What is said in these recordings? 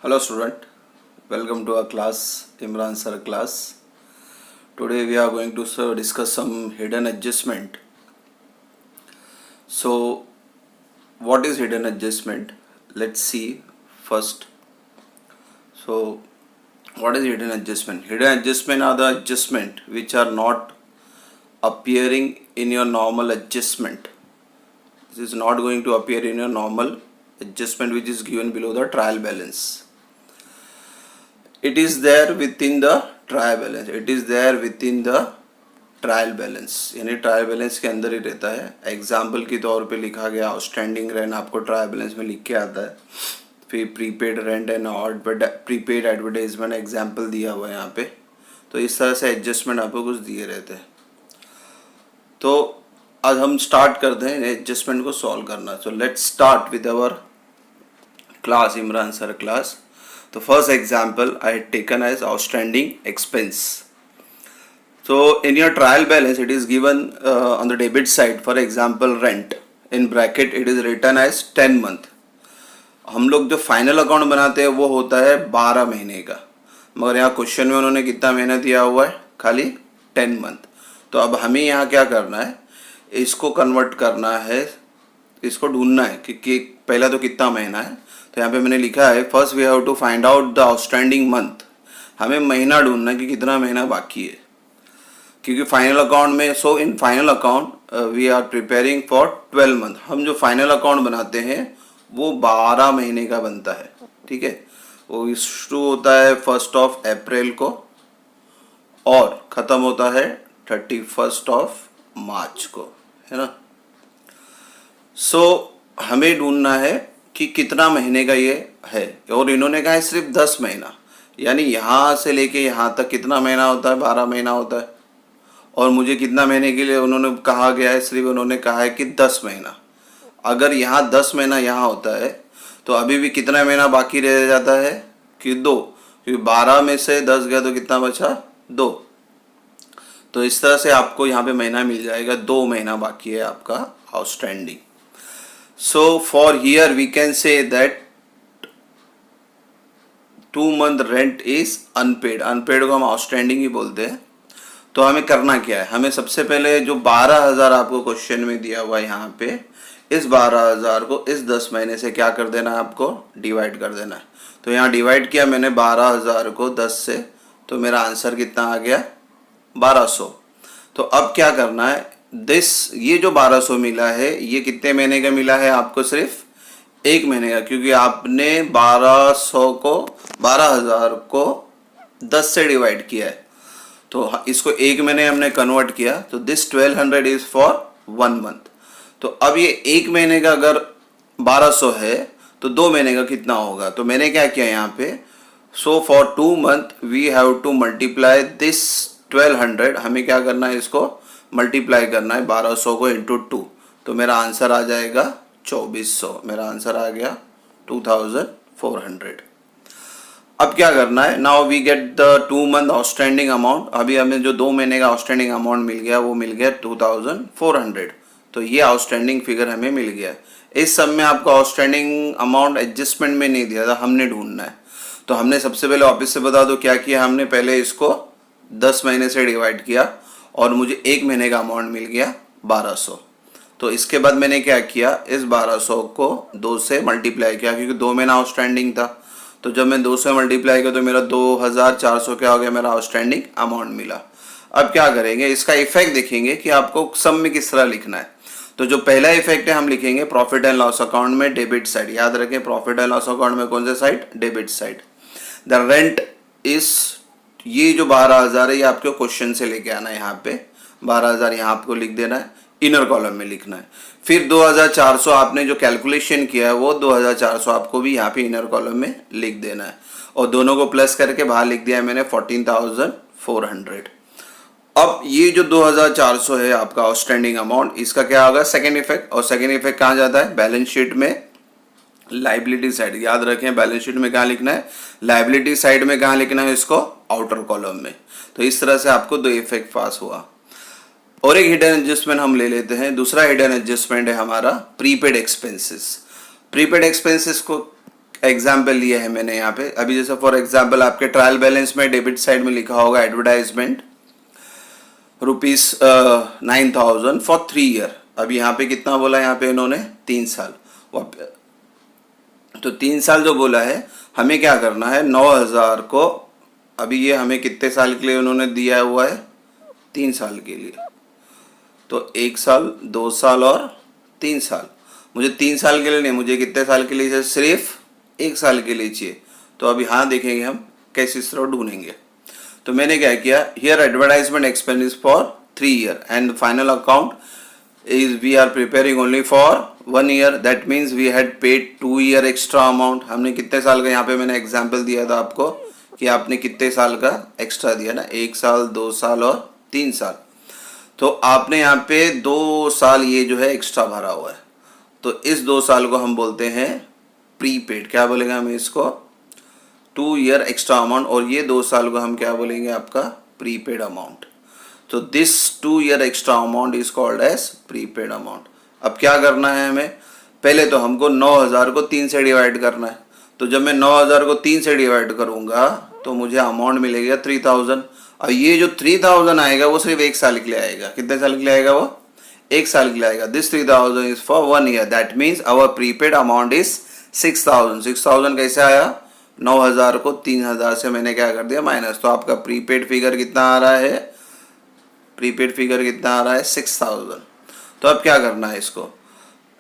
Hello student, welcome to our class, Imran sir class. Today we are going to discuss some hidden adjustment. So what is hidden adjustment? Let's see first. So what is hidden adjustment? Hidden adjustment are the adjustment which are not appearing in your normal adjustment. This is not going to appear in your normal adjustment which is given below the trial balance. It is there within the trial balance. It is there within the trial balance, यानी trial balance के अंदर ही रहता है. Example के तौर पे लिखा गया आउटस्टैंडिंग रेंट आपको ट्रायल बैलेंस में लिख के आता है. फिर prepaid rent and prepaid advertisement example दिया हुआ है यहाँ पे. तो इस तरह से एडजस्टमेंट आपको कुछ दिए रहते हैं. तो आज हम स्टार्ट करते हैं एडजस्टमेंट को सॉल्व करना. So let's start with our class, Imran sir class. The first example I had taken as outstanding expense. So in your trial balance it is given on the debit side, for example rent, in bracket it is written as 10 month. हम लोग जो final account बनाते हैं वो होता है 12 महीने का, मगर यहाँ क्वेश्चन में उन्होंने कितना महीना दिया हुआ है, खाली 10 मंथ. तो अब हमें यहाँ क्या करना है, इसको कन्वर्ट करना है, इसको ढूंढना है कि पहला तो कितना महीना है. तो यहाँ पे मैंने लिखा है first we have to find out the outstanding month. हमें महीना ढूंढना है कि कितना महीना बाकी है, क्योंकि फाइनल अकाउंट में so in final account we are preparing for 12 month. हम जो फाइनल अकाउंट बनाते हैं वो 12 महीने का बनता है. ठीक है, वो शुरू होता है 1 अप्रैल को और ख़त्म होता है 31 मार्च को, है ना. सो हमें ढूंढना है कि कितना महीने का ये है, और इन्होंने कहा है सिर्फ 10 महीना, यानी यहाँ से लेके यहाँ तक कितना महीना होता है, 12 महीना होता है. और मुझे कितना महीने के लिए उन्होंने कहा गया है, सिर्फ उन्होंने कहा है कि 10 महीना. अगर यहाँ 10 महीना यहाँ होता है तो अभी भी कितना महीना बाकी रह जाता है कि 2, क्योंकि 12 में से 10 गया तो कितना बचा, 2. तो इस तरह से आपको यहाँ पे महीना मिल जाएगा, 2 महीना बाकी है आपका outstanding. So for here we can say that 2 month rent is unpaid. Unpaid को हम outstanding ही बोलते हैं. तो हमें करना क्या है, हमें सबसे पहले जो 12,000 आपको क्वेश्चन में दिया हुआ है यहाँ पे, इस 12,000 को इस 10 महीने से क्या कर देना है, आपको डिवाइड कर देना है. तो यहाँ डिवाइड किया मैंने 12,000 को 10 से, तो मेरा आंसर कितना आ गया, 1200. तो अब क्या करना है, ये जो 1200 मिला है ये कितने महीने का मिला है आपको, सिर्फ 1 महीने का, क्योंकि आपने 12,000 को 10 से डिवाइड किया है. तो इसको 1 महीने हमने कन्वर्ट किया, तो दिस 1200 इज फॉर 1 मंथ. तो अब ये 1 महीने का अगर 1200 है तो 2 महीने का कितना होगा. तो मैंने क्या किया यहाँ पे, so for 2 month we have to multiply this 1200. हमें क्या करना है, इसको मल्टीप्लाई करना है 1200 को इंटू 2. तो मेरा आंसर आ जाएगा 2400. मेरा आंसर आ गया 2400. अब क्या करना है, now we get the 2 month outstanding amount. अभी हमें जो 2 महीने का आउटस्टैंडिंग अमाउंट मिल गया वो मिल गया 2400. तो ये आउटस्टैंडिंग फिगर हमें मिल गया. इस सब में आपको आउटस्टैंडिंग अमाउंट एडजस्टमेंट में नहीं दिया था, हमने ढूंढना है. तो हमने सबसे पहले ऑफिस से बता दो क्या किया, हमने पहले इसको 10 महीने से डिवाइड किया और मुझे 1 महीने का अमाउंट मिल गया 1200. तो इसके बाद मैंने क्या किया, इस 1200 को 2 से मल्टीप्लाई किया, क्योंकि 2 महीना आउटस्टैंडिंग था. तो जब मैं 2 से मल्टीप्लाई किया तो मेरा 2400 क्या हो गया, मेरा आउटस्टैंडिंग अमाउंट मिला. अब क्या करेंगे, इसका इफेक्ट देखेंगे कि आपको सम में किस तरह लिखना है. तो जो पहला इफेक्ट है हम लिखेंगे प्रॉफिट एंड लॉस अकाउंट में डेबिट साइड. याद रखें प्रॉफिट एंड लॉस अकाउंट में कौन सा side, debit side. The rent is, ये जो 12,000 है ये आपको क्वेश्चन से लेके आना है. यहाँ पे 12,000 यहाँ आपको लिख देना है, इनर कॉलम में लिखना है. फिर 2,400 आपने जो कैलकुलेशन किया है वो 2,400 आपको भी यहाँ पे इनर कॉलम में लिख देना है. और दोनों को प्लस करके बाहर लिख दिया है मैंने 14,400. अब ये जो 2,400 है आपका आउटस्टैंडिंग अमाउंट, इसका क्या होगा, सेकेंड इफेक्ट. और सेकेंड इफेक्ट कहाँ जाता है, बैलेंस शीट में लाइबिलिटी साइड. याद रखें बैलेंस शीट में कहाँ लिखना है, लाइबिलिटी साइड में कहाँ लिखना है, इसको आउटर कॉलम में. तो इस तरह से आपको 2 इफेक्ट पास हुआ. और एक हिडन एडजस्टमेंट हम ले लेते हैं. दूसरा हिडन एडजस्टमेंट है हमारा प्रीपेड एक्सपेंसेस. प्रीपेड एक्सपेंसेस को एग्जाम्पल लिया है मैंने यहाँ पे। अभी जैसे फॉर एग्जाम्पल आपके ट्रायल बैलेंस में डेबिट साइड में लिखा होगा एडवर्टाइजमेंट ₹9,000 फॉर 3 ईयर। अभी यहाँ पे कितना बोला यहाँ पे इन्होंने 3 साल। तो 3 साल जो बोला है, हमें क्या करना है 9,000 को, अभी ये हमें कितने साल के लिए उन्होंने दिया हुआ है 3 साल के लिए। तो 1 साल, 2 साल और 3 साल। मुझे 3 साल के लिए नहीं, मुझे कितने साल के लिए चाहिए, सिर्फ 1 साल के लिए चाहिए। तो अभी हाँ देखेंगे हम कैसे इस तरह ढूंढेंगे। तो मैंने क्या किया, here advertisement expense is for 3 year and final account is we are preparing only for 1 year, that means we had paid 2 year extra amount। हमने कितने साल का, यहाँ पे मैंने एग्जाम्पल दिया था आपको कि आपने कितने साल का एक्स्ट्रा दिया ना, 1 साल, 2 साल और 3 साल। तो आपने यहाँ पे 2 साल ये जो है एक्स्ट्रा भरा हुआ है, तो इस 2 साल को हम बोलते हैं प्रीपेड। क्या बोलेंगे हम इसको, 2 ईयर एक्स्ट्रा अमाउंट, और ये 2 साल को हम क्या बोलेंगे आपका प्रीपेड अमाउंट। तो this 2 year extra amount is called as prepaid amount. अब क्या करना है हमें, पहले तो हमको 9,000 को 3 से डिवाइड करना है। तो जब मैं 9,000 को 3 से डिवाइड करूंगा तो मुझे अमाउंट मिलेगा 3,000। और ये जो 3,000 आएगा वो सिर्फ 1 साल के लिए आएगा। कितने साल के लिए आएगा वो, 1 साल के लिए आएगा। This 3,000 is for 1 year, that means our prepaid amount is 6,000। 6,000 कैसे आया, 9,000 को 3,000 से मैंने क्या कर दिया माइनस। तो आपका प्रीपेड फिगर कितना आ रहा है, प्रीपेड फिगर कितना आ रहा है 6,000। तो अब क्या करना है, इसको,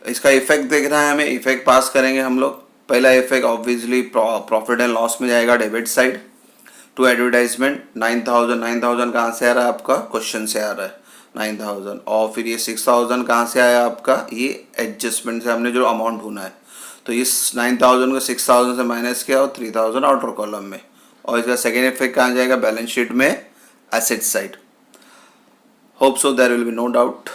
इसका इफेक्ट देखना है हमें। इफेक्ट पास करेंगे हम लोग। पहला effect obviously profit and loss में जाएगा, डेबिट साइड टू एडवर्टाइजमेंट। 9,000, 9,000 कहाँ से आ रहा है आपका, क्वेश्चन से आ रहा है 9,000। और फिर ये 6,000 कहाँ से आया आपका, ये एडजस्टमेंट से हमने जो अमाउंट ढूंढा है। तो इस 9,000 को 6,000 से माइनस किया और 3,000 आउटर कॉलम में। और इसका सेकेंड इफेक्ट कहाँ जाएगा, बैलेंस शीट में asset side. Hope so there will be no doubt।